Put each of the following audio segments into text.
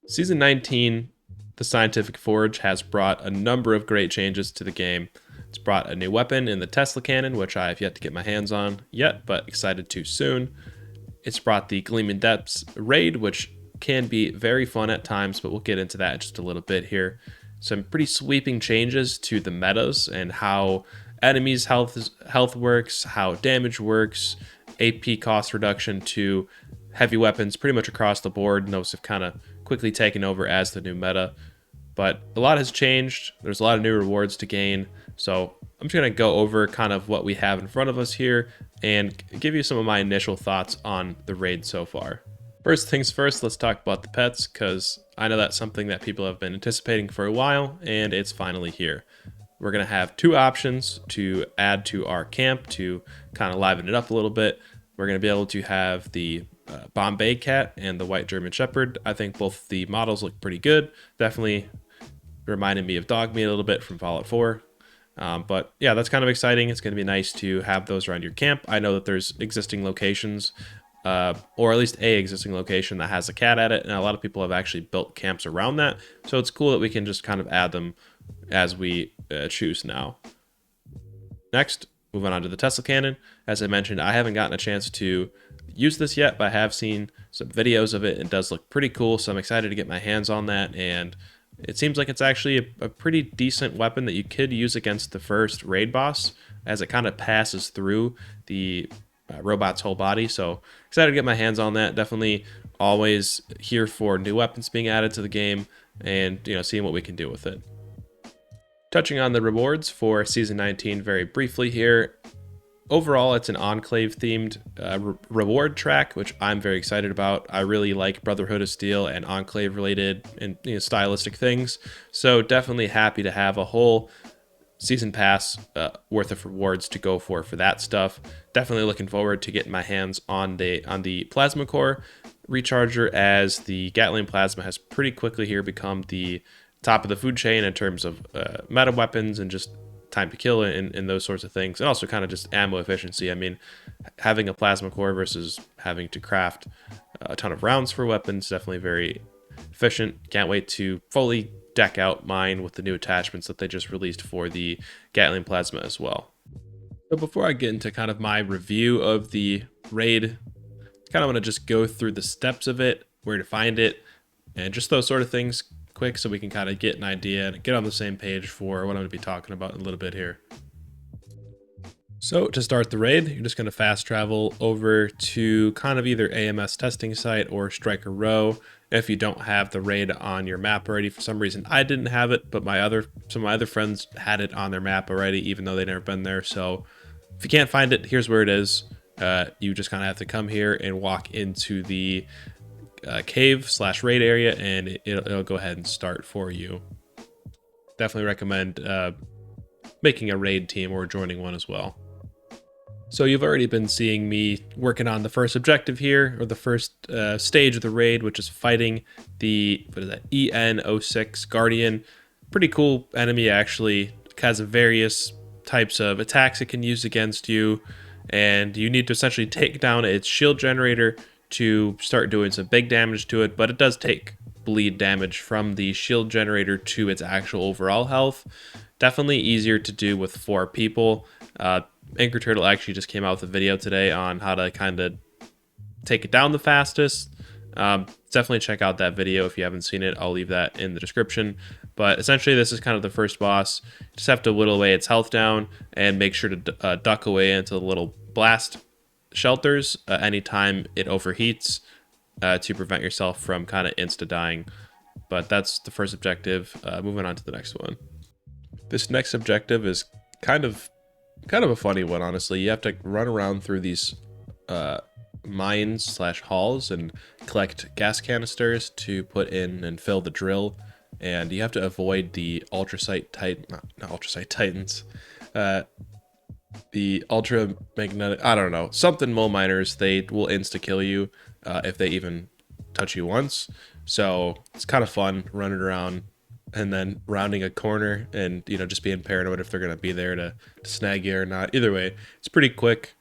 Season 19, the Scientific Forge has brought a number of great changes to the game. It's brought a new weapon in the Tesla cannon, which I have yet to get my hands on yet, but excited to soon. It's brought the Gleaming Depths raid, which can be very fun at times, but we'll get into that in just a little bit here. Some pretty sweeping changes to the metas and how enemies' health works, how damage works, AP cost reduction to heavy weapons pretty much across the board. And those have kind of quickly taken over as the new meta. But a lot has changed. There's a lot of new rewards to gain. So I'm just going to go over kind of what we have in front of us here and give you some of my initial thoughts on the raid so far. First things first, let's talk about the pets, because I know that's something that people have been anticipating for a while, and it's finally here. We're going to have two options to add to our camp to kind of liven it up a little bit. We're going to be able to have the Bombay Cat and the White German Shepherd. I think both the models look pretty good. Definitely reminded me of Dog Meat a little bit from Fallout 4. But yeah, that's kind of exciting. It's going to be nice to have those around your camp. I know that there's existing locations, or at least a existing location that has a cat at it, and a lot of people have actually built camps around that. So it's cool that we can just kind of add them as we choose now. Next, moving on to the Tesla cannon. As I mentioned, I haven't gotten a chance to use this yet, but I have seen some videos of it. It does look pretty cool, so I'm excited to get my hands on that, and it seems like it's actually a pretty decent weapon that you could use against the first raid boss, as it kind of passes through the robot's whole body. So excited to get my hands on that. Definitely always here for new weapons being added to the game, and seeing what we can do with it. Touching on the rewards for Season 19 very briefly here. Overall, it's an Enclave themed reward track, which I'm very excited about. I really like Brotherhood of Steel and Enclave related and stylistic things. So definitely happy to have a whole season pass worth of rewards to go for that stuff. Definitely looking forward to getting my hands on the Plasma Core recharger, as the Gatling Plasma has pretty quickly here become the top of the food chain in terms of meta weapons and just time to kill and those sorts of things, and also kind of just ammo efficiency. I mean, having a plasma core versus having to craft a ton of rounds for weapons, definitely very efficient. Can't wait to fully deck out mine with the new attachments that they just released for the Gatling Plasma as well. So before I get into kind of my review of the raid, kind of want to just go through the steps of it, where to find it, and just those sort of things quick, so we can kind of get an idea and get on the same page for what I'm going to be talking about in a little bit here. So to start the raid, you're just going to fast travel over to kind of either AMS testing site or Striker Row. If you don't have the raid on your map already, for some reason I didn't have it, but some of my other friends had it on their map already, even though they'd never been there. So if you can't find it, here's where it is. You just kind of have to come here and walk into the cave/raid area, and it'll go ahead and start for you. Definitely recommend making a raid team or joining one as well. So you've already been seeing me working on the first objective here, or the first stage of the raid, which is fighting the EN06 Guardian. Pretty cool enemy, actually. Has various types of attacks it can use against you, and you need to essentially take down its shield generator to start doing some big damage to it, but it does take bleed damage from the shield generator to its actual overall health. Definitely easier to do with 4 people. Anchor Turtle actually just came out with a video today on how to kind of take it down the fastest. Definitely check out that video if you haven't seen it. I'll leave that in the description. But essentially, this is kind of the first boss. You just have to whittle away its health down and make sure to duck away into the little blast shelters anytime it overheats, to prevent yourself from kind of insta-dying. But that's the first objective. Moving on to the next one. This next objective is kind of a funny one, honestly. You have to run around through these mines/halls and collect gas canisters to put in and fill the drill. And you have to avoid the ultrasite titans. The ultra magnetic, I don't know, something mole miners. They will insta kill you if they even touch you once. So it's kind of fun running around and then rounding a corner and just being paranoid if they're going to be there to snag you or not. Either way, it's pretty quick,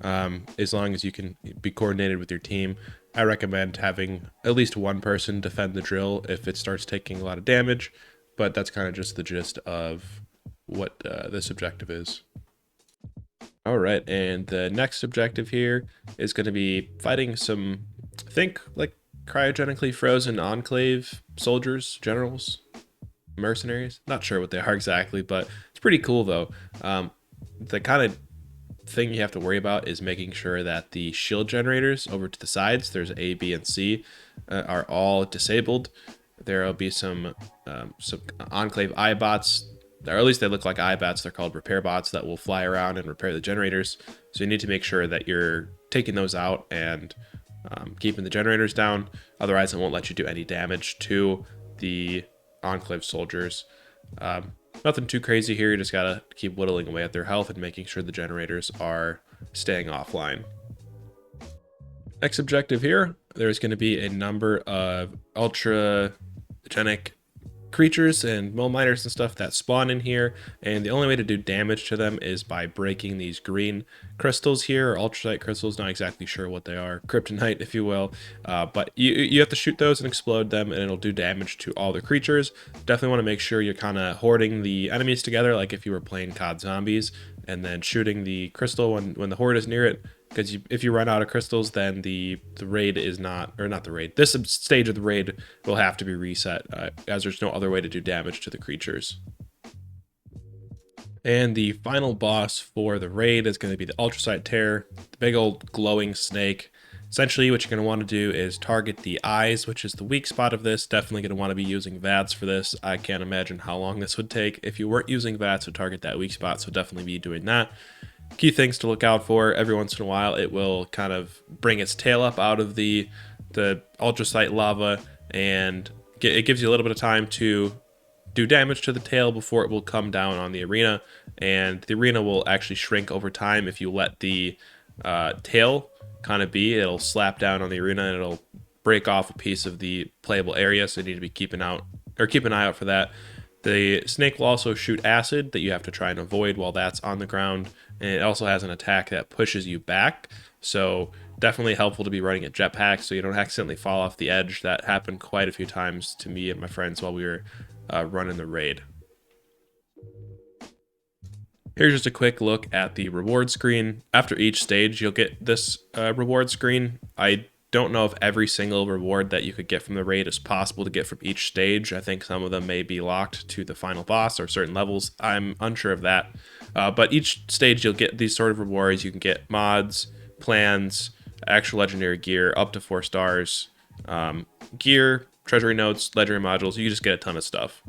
as long as you can be coordinated with your team. I recommend having at least one person defend the drill if it starts taking a lot of damage, but that's kind of just the gist of what this objective is. All right, and the next objective here is going to be fighting some, think like cryogenically frozen enclave soldiers, generals, mercenaries. Not sure what they are exactly, but it's pretty cool though. The kind of thing you have to worry about is making sure that the shield generators over to the sides, there's A, B, and C, are all disabled. There will be some enclave eye bots, or at least they look like eye bots. They're called repair bots that will fly around and repair the generators. So you need to make sure that you're taking those out and keeping the generators down. Otherwise, it won't let you do any damage to the enclave soldiers. Nothing too crazy here. You just gotta keep whittling away at their health and making sure the generators are staying offline. Next objective here, there's going to be a number of ultragenic creatures and mill miners and stuff that spawn in here, and the only way to do damage to them is by breaking these green crystals here, or ultracite crystals, not exactly sure what they are, kryptonite if you will, but you have to shoot those and explode them and it'll do damage to all the creatures. Definitely want to make sure you're kind of hoarding the enemies together like if you were playing COD Zombies, and then shooting the crystal when the horde is near it, because if you run out of crystals, then the raid is not, or not the raid, this stage of the raid will have to be reset, as there's no other way to do damage to the creatures. And the final boss for the raid is going to be the Ultracite Terror, the big old glowing snake. Essentially, what you're going to want to do is target the eyes, which is the weak spot of this. Definitely going to want to be using VATS for this. I can't imagine how long this would take if you weren't using VATS to target that weak spot, so definitely be doing that. Key things to look out for: every once in a while it will kind of bring its tail up out of the ultracite lava, and it gives you a little bit of time to do damage to the tail before it will come down on the arena, and the arena will actually shrink over time if you let the tail kind of be. It'll slap down on the arena and it'll break off a piece of the playable area, so you need to be keep an eye out for that. The snake will also shoot acid that you have to try and avoid while that's on the ground, and it also has an attack that pushes you back, so definitely helpful to be running a jetpack so you don't accidentally fall off the edge. That happened quite a few times to me and my friends while we were running the raid. Here's just a quick look at the reward screen. After each stage, you'll get this reward screen. I don't know if every single reward that you could get from the raid is possible to get from each stage. I think some of them may be locked to the final boss or certain levels. I'm unsure of that. But each stage you'll get these sort of rewards. You can get mods, plans, actual legendary gear, up to 4 stars, gear, treasury notes, legendary modules. You just get a ton of stuff.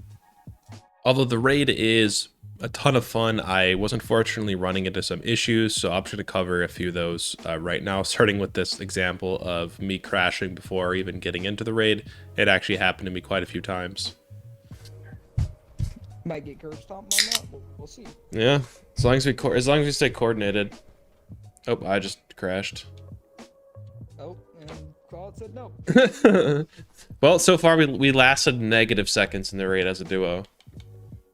Although the raid is a ton of fun, I was unfortunately running into some issues, so I'm just going to cover a few of those right now, starting with this example of me crashing before even getting into the raid. It actually happened to me quite a few times. Might get curb stomped on that. We'll see. Yeah, as long as we stay coordinated. Oh, I just crashed. Oh, and Claude said no. Well, so far we lasted negative seconds in the raid as a duo.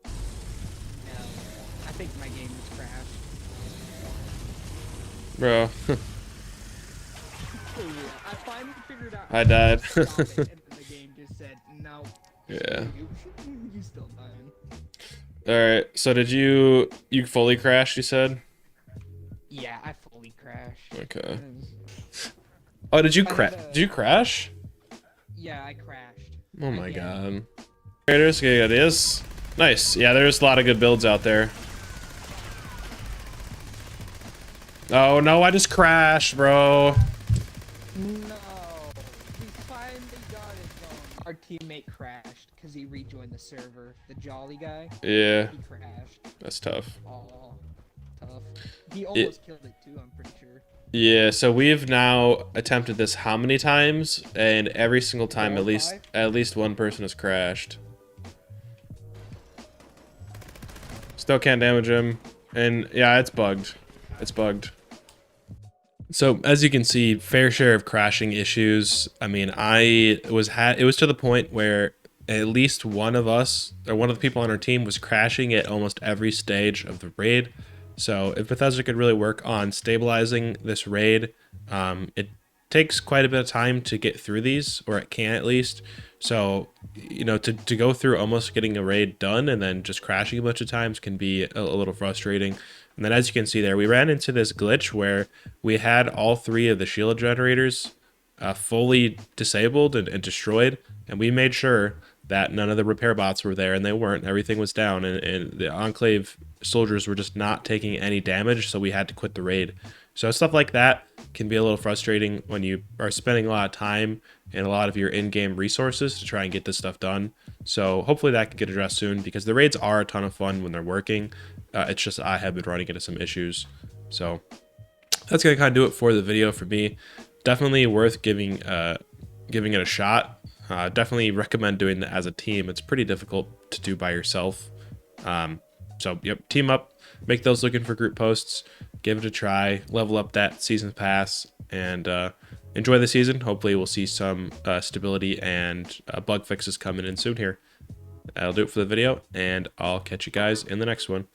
I think my game is crashed. Bro. Oh, yeah. I finally figured out. I died. And the game just said no. Yeah. You still dying. Alright, so did you fully crashed, you said? Yeah, I fully crashed. Okay. Oh, did you crash? Did you crash? Yeah, I crashed. Oh my god. Creators, okay, it is. Nice. Yeah, there's a lot of good builds out there. Oh no, I just crashed, bro. No. We finally got it going. Our teammate crashed because he rejoined the server. The jolly guy. Yeah. He crashed. That's tough. Oh, tough. He almost killed it too, I'm pretty sure. Yeah, so we've now attempted this how many times? And every single time at least one person has crashed. Still can't damage him. And yeah, it's bugged. It's bugged. So as you can see, fair share of crashing issues. I mean, it was to the point where at least one of us, or one of the people on our team, was crashing at almost every stage of the raid. So if Bethesda could really work on stabilizing this raid, it takes quite a bit of time to get through these, or it can at least. So, to go through almost getting a raid done and then just crashing a bunch of times can be a little frustrating. And then, as you can see there, we ran into this glitch where we had all three of the shield generators fully disabled and destroyed, and we made sure that none of the repair bots were there, and they weren't. Everything was down, and the Enclave soldiers were just not taking any damage, so we had to quit the raid. So stuff like that can be a little frustrating when you are spending a lot of time and a lot of your in-game resources to try and get this stuff done. So hopefully that can get addressed soon, because the raids are a ton of fun when they're working. It's just I have been running into some issues. So that's gonna kind of do it for the video for me. Definitely worth giving it a shot. Definitely recommend doing that as a team. It's pretty difficult to do by yourself. So yep, team up, make those looking for group posts, give it a try, level up that season pass, and enjoy the season. Hopefully we'll see some stability and bug fixes coming in soon here. That'll do it for the video, and I'll catch you guys in the next one.